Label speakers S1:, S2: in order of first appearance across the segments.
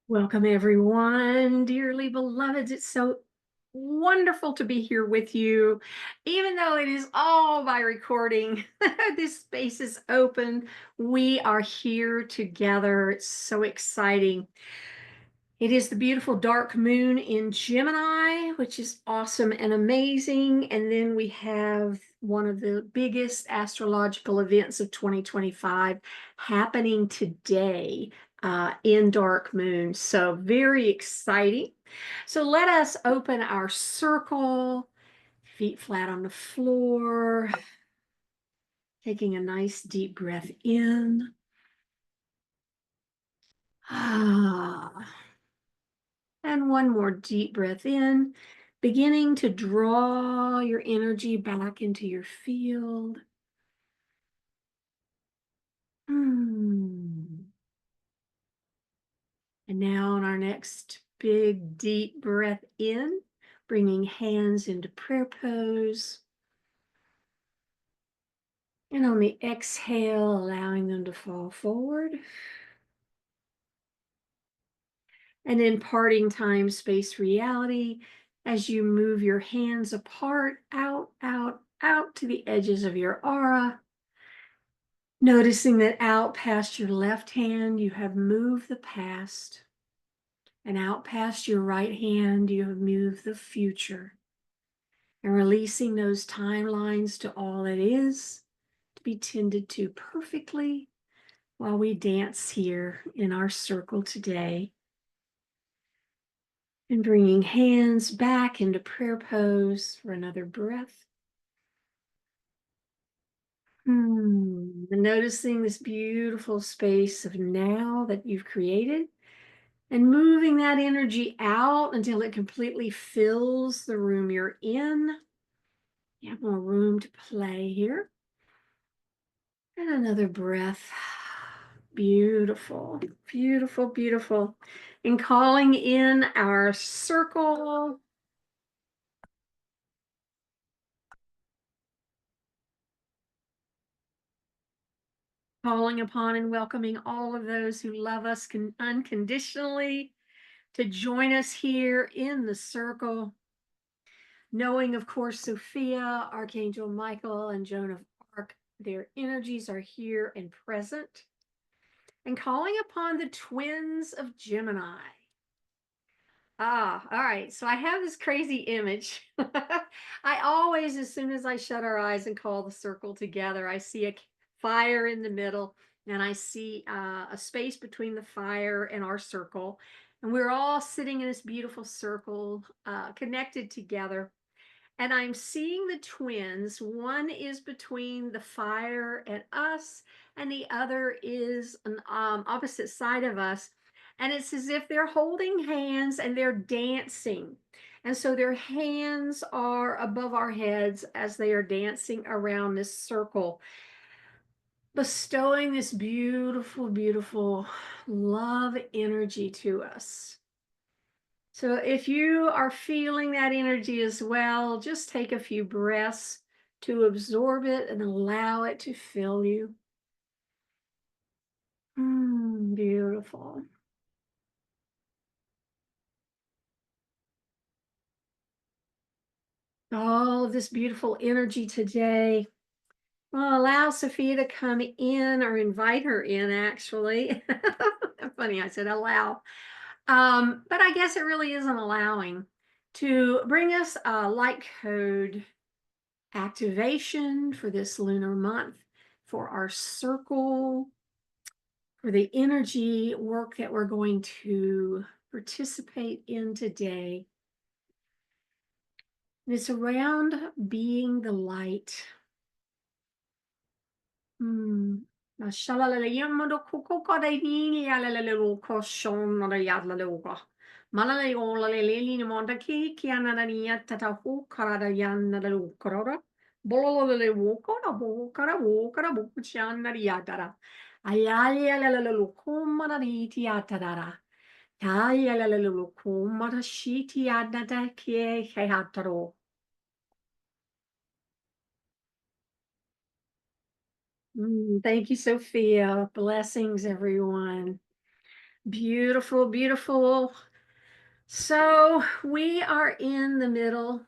S1: Welcome, everyone, dearly beloveds. It's so wonderful to be here with you, even though it is all by recording. This space is open. We are here together. It's so exciting. It is the beautiful dark moon in Gemini, which is awesome and amazing. And then we have one of the biggest astrological events of 2025 happening today in dark moon. So very exciting. So let us open our circle, feet flat on the floor, taking a nice deep breath in. Ah. And one more deep breath in, beginning to draw your energy back into your field. And now on our next big deep breath in, bringing hands into prayer pose. And on the exhale, allowing them to fall forward. And then parting time, space, reality, as you move your hands apart, out, out, out to the edges of your aura. Noticing that out past your left hand, you have moved the past, and out past your right hand, you have moved the future. And releasing those timelines to all it is, to be tended to perfectly while we dance here in our circle today. And bringing hands back into prayer pose for another breath. And noticing this beautiful space of now that you've created, and moving that energy out until it completely fills the room you're in. You have more room to play here. And another breath. Beautiful, beautiful, beautiful. And calling in our circle. Calling upon and welcoming all of those who love us unconditionally to join us here in the circle. Knowing, of course, Sophia, Archangel Michael, and Joan of Arc, their energies are here and present. And calling upon the twins of Gemini. All right. So I have this crazy image. I always, as soon as I shut our eyes and call the circle together, I see a fire in the middle, and I see a space between the fire and our circle. And we're all sitting in this beautiful circle, connected together. And I'm seeing the twins. One is between the fire and us, and the other is an opposite side of us. And it's as if they're holding hands and they're dancing. And so their hands are above our heads as they are dancing around this circle, bestowing this beautiful, beautiful love energy to us. So if you are feeling that energy as well, just take a few breaths to absorb it and allow it to fill you. Beautiful. All of this beautiful energy today. Well, allow Sophia to come in, or invite her in, actually. Funny, I said allow. But I guess it really isn't allowing, to bring us a light code activation for this lunar month, for our circle, for the energy work that we're going to participate in today. And it's around being the light. Thank you, Sophia. Blessings, everyone. Beautiful, beautiful. So we are in the middle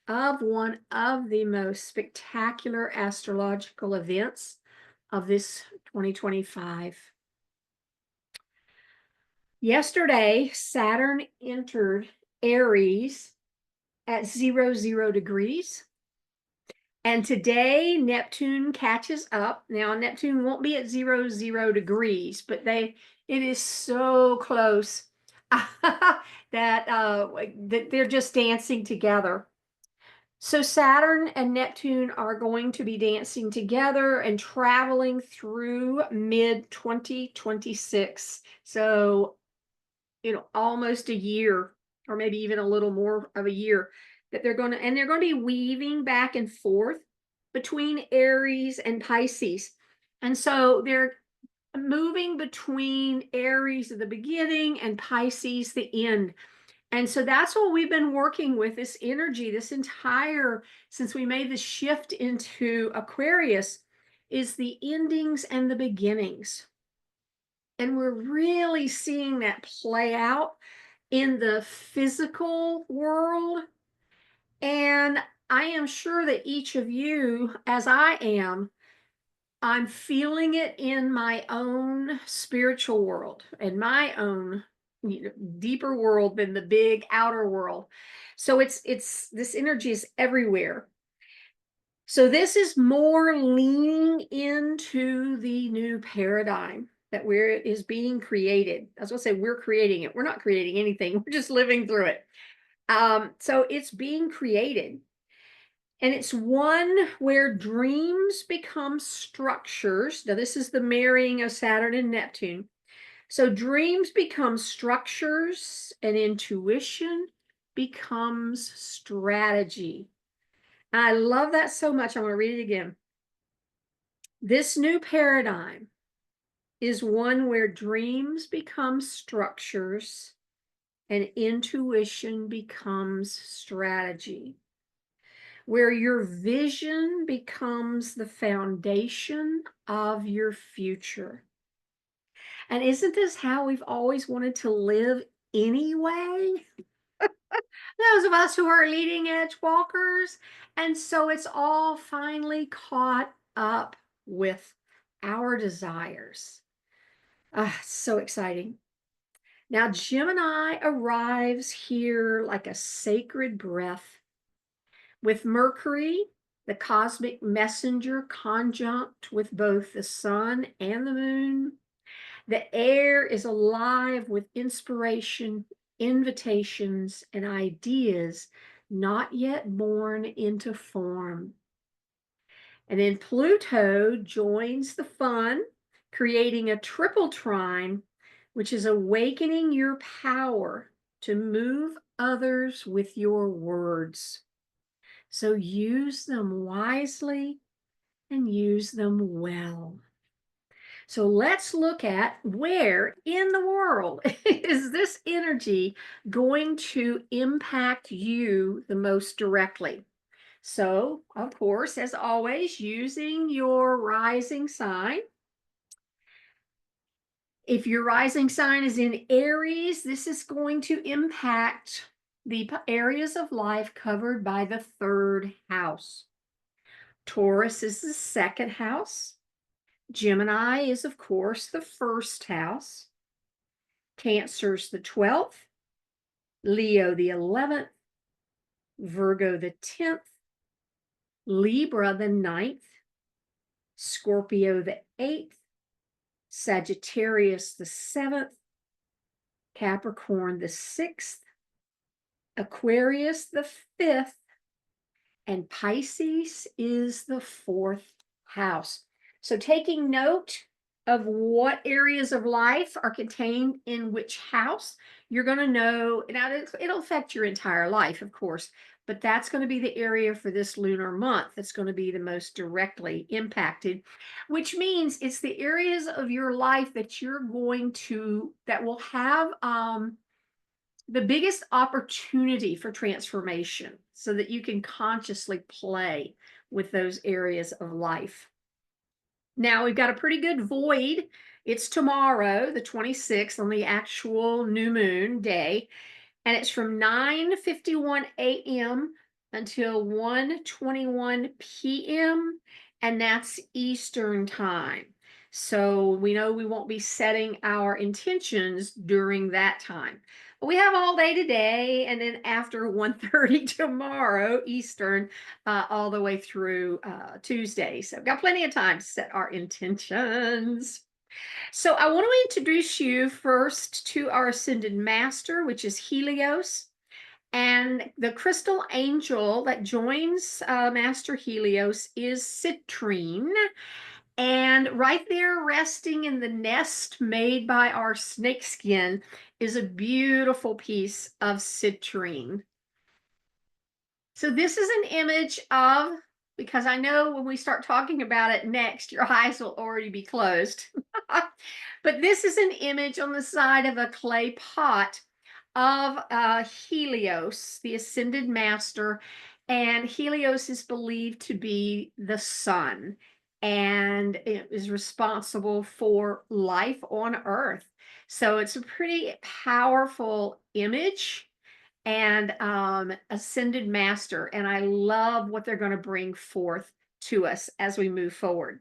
S1: of one of the most spectacular astrological events of this 2025. Yesterday, Saturn entered Aries at 00 degrees. And today, Neptune catches up. Now, Neptune won't be at 00 degrees, but it is so close that they're just dancing together. So Saturn and Neptune are going to be dancing together and traveling through mid 2026. So, almost a year, or maybe even a little more of a year, that they're going to be weaving back and forth between Aries and Pisces. And so they're moving between Aries at the beginning and Pisces the end. And so that's what we've been working with, this energy, since we made the shift into Aquarius, is the endings and the beginnings. And we're really seeing that play out in the physical world. And I am sure that each of you, as I am, I'm feeling it in my own spiritual world and my own deeper world than the big outer world. So it's this energy is everywhere. So this is more leaning into the new paradigm that is being created. I was going to say we're creating it. We're not creating anything. We're just living through it. So it's being created. And it's one where dreams become structures. Now, this is the marrying of Saturn and Neptune. So dreams become structures and intuition becomes strategy. I love that so much. I'm going to read it again. This new paradigm is one where dreams become structures and intuition becomes strategy, where your vision becomes the foundation of your future. And isn't this how we've always wanted to live anyway? Those of us who are leading edge walkers. And so it's all finally caught up with our desires. So exciting. Now, Gemini arrives here like a sacred breath with Mercury, the cosmic messenger, conjunct with both the sun and the moon. The air is alive with inspiration, invitations, and ideas not yet born into form. And then Pluto joins the fun, creating a triple trine, which is awakening your power to move others with your words. So use them wisely and use them well. So let's look at where in the world is this energy going to impact you the most directly. So, of course, as always, using your rising sign. If your rising sign is in Aries, this is going to impact the areas of life covered by the third house. Taurus is the second house. Gemini is, of course, the first house. Cancer's the 12th. Leo the 11th. Virgo the 10th. Libra the 9th. Scorpio the 8th. Sagittarius the 7th. Capricorn the 6th. Aquarius the 5th. And Pisces is the 4th house. So taking note of what areas of life are contained in which house, you're going to know. Now, it'll affect your entire life, of course, but that's going to be the area for this lunar month that's going to be the most directly impacted, which means it's the areas of your life that that will have the biggest opportunity for transformation so that you can consciously play with those areas of life. Now we've got a pretty good void It's tomorrow, the 26th, on the actual new moon day, and it's from 9:51 a.m. until 1:21 p.m., and that's Eastern time. So we know we won't be setting our intentions during that time. But we have all day today, and then after 1:30 tomorrow Eastern, all the way through Tuesday. So we've got plenty of time to set our intentions. So I want to introduce you first to our ascended master, which is Helios. And the crystal angel that joins Master Helios is citrine. And right there, resting in the nest made by our snakeskin, is a beautiful piece of citrine. So this is an image of, because I know when we start talking about it next, your eyes will already be closed. But this is an image on the side of a clay pot of Helios, the ascended master. And Helios is believed to be the sun, and it is responsible for life on Earth. So it's a pretty powerful image, and ascended master. And I love what they're going to bring forth to us as we move forward.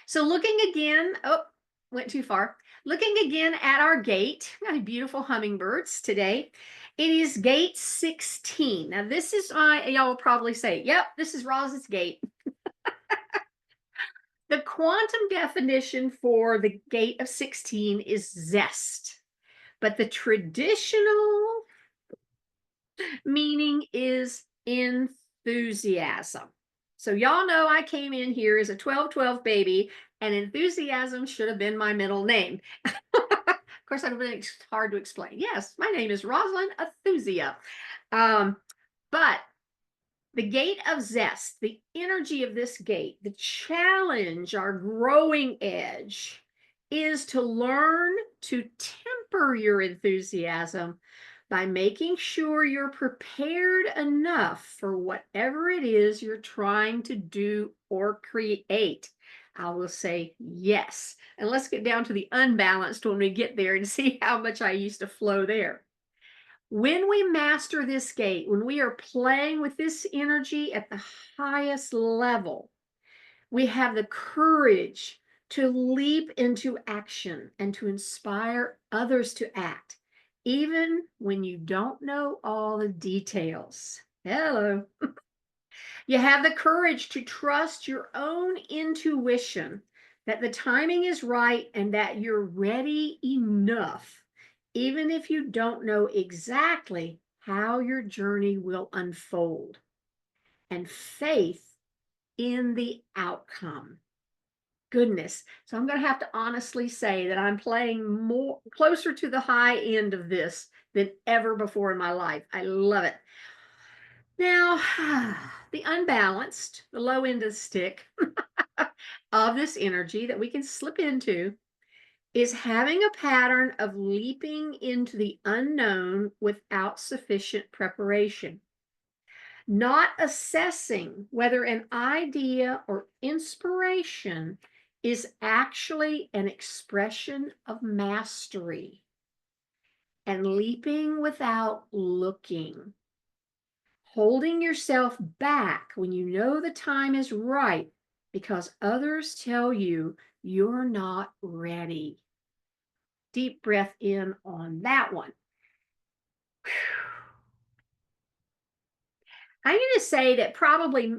S1: So looking again, oh, went too far. Looking again at our gate, beautiful hummingbirds today. It is gate 16. Now this is y'all will probably say, yep, this is Roz's gate. The quantum definition for the gate of 16 is zest, but the traditional meaning is enthusiasm. So y'all know I came in here as a 12/12 baby, and enthusiasm should have been my middle name. Of course, that would have been hard to explain. Yes, my name is Rosalind Enthusia. But the gate of zest, the energy of this gate, the challenge, our growing edge, is to learn to temper your enthusiasm by making sure you're prepared enough for whatever it is you're trying to do or create. I will say yes. And let's get down to the unbalanced when we get there and see how much I used to flow there. When we master this gate, when we are playing with this energy at the highest level, we have the courage to leap into action and to inspire others to act, even when you don't know all the details. Hello. You have the courage to trust your own intuition that the timing is right and that you're ready enough, even if you don't know exactly how your journey will unfold, and faith in the outcome. Goodness. So I'm going to have to honestly say that I'm playing more closer to the high end of this than ever before in my life. I love it. Now, the unbalanced, the low end of the stick of this energy that we can slip into is having a pattern of leaping into the unknown without sufficient preparation, not assessing whether an idea or inspiration is actually an expression of mastery, and leaping without looking, holding yourself back when you know the time is right because others tell you you're not ready. Deep breath in on that one. I'm going to say that probably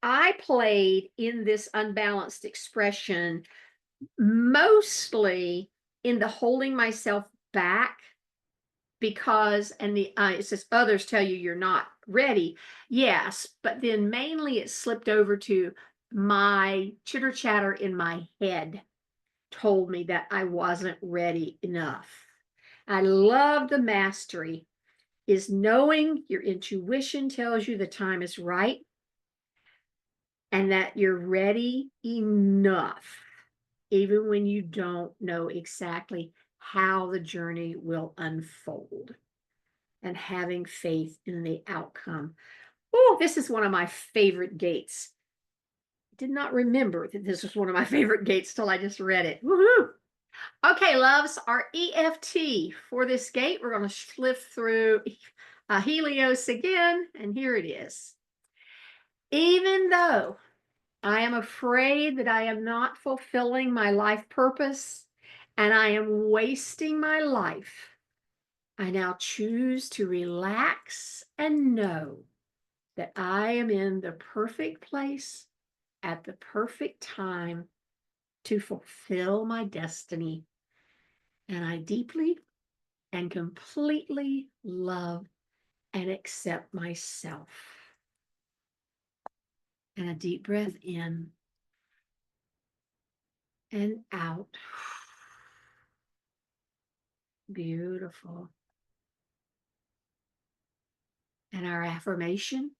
S1: I played in this unbalanced expression mostly in the holding myself back because, and the it says others tell you you're not ready. Yes, but then mainly it slipped over to my chitter chatter in my head told me that I wasn't ready enough. I love the mastery is knowing your intuition tells you the time is right and that you're ready enough, even when you don't know exactly how the journey will unfold, and having faith in the outcome. Oh, this is one of my favorite gates. I did not remember that this was one of my favorite gates till I just read it. Woohoo! Okay, loves, our EFT for this gate, we're going to flip through Helios again, and here it is. Even though I am afraid that I am not fulfilling my life purpose and I am wasting my life, I now choose to relax and know that I am in the perfect place at the perfect time to fulfill my destiny. And I deeply and completely love and accept myself. And a deep breath in and out. Beautiful. And our affirmation.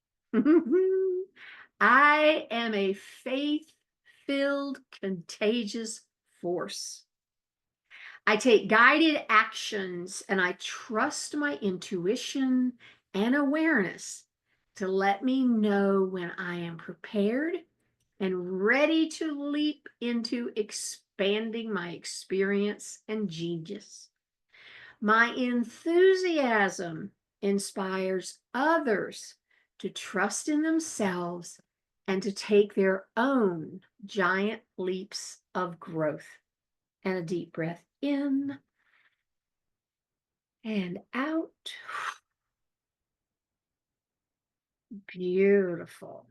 S1: I am a faith filled, contagious force. I take guided actions and I trust my intuition and awareness to let me know when I am prepared and ready to leap into expanding my experience and genius. My enthusiasm inspires others to trust in themselves and to take their own giant leaps of growth. And a deep breath in and out. Beautiful.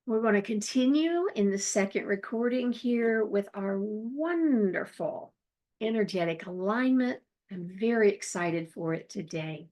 S1: We're going to continue in the second recording here with our wonderful energetic alignment. I'm very excited for it today.